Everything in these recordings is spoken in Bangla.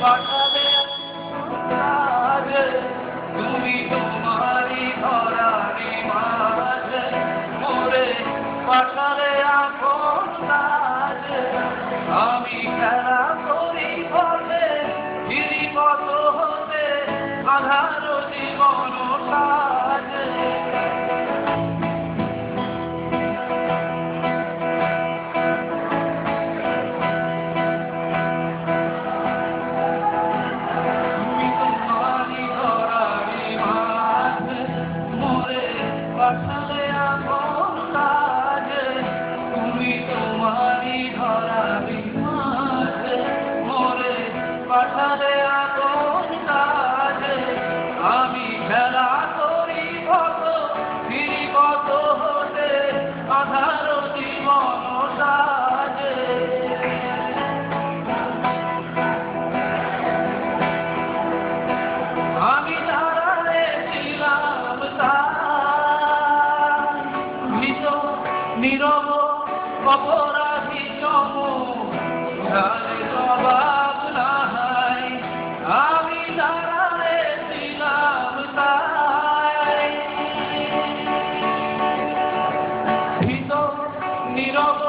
পাঠালে কাজে তুমি তোমারি ধরারি মাঝে মোরে পাঠালে আপন কাজে আমি খেলা করি বলে ফিরি কত হতে আধার জীবন কাজে পাঠালে আপন কাজে তুমি তোমারি ধরারি মাঝে মোরে পাঠালে আপন কাজে আমি খেলা করি কত ফিরি কত হতে আধার জীবন সাজে আমি দাঁড়াইছিলাম নীরব অপরাধী চমুধারে জবাব নাই আমি দাঁড়াইছিলাম তাই ভীত নীরব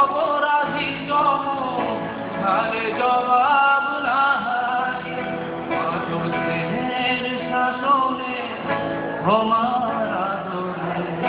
অপরাধী চমুধারে জবাব নাই স্নেহের শাসনে ক্ষমার আদরে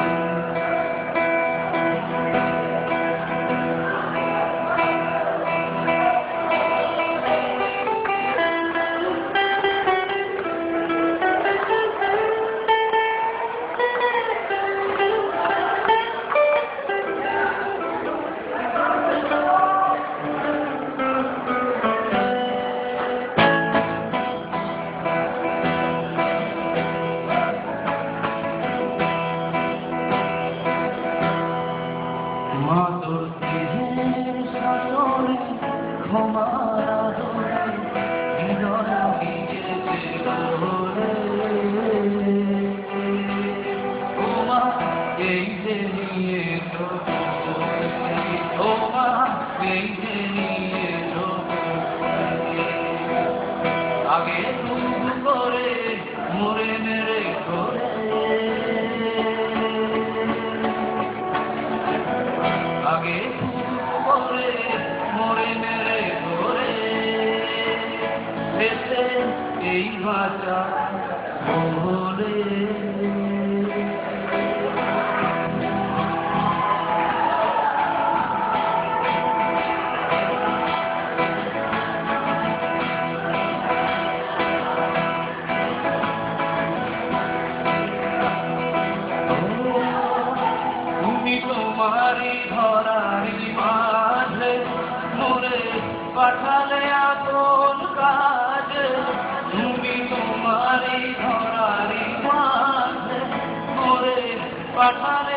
মাতর স্নেহের শাসনে ক্ষমার আদরে হৃদয় ভিজেছে তোরে তোমা এই যে নিয়ে তোমা এই যে নিয়ে আগে তুম করে মরে মেরে করে আগে করে মরে মেরে করে এসে এই ভাষা বলে তুমি তোমারি ধরারি মাঝে মোরে পাঠালে আপন কাজে তুমি তোমারি ধরারি মাঝে মোরে পাঠালে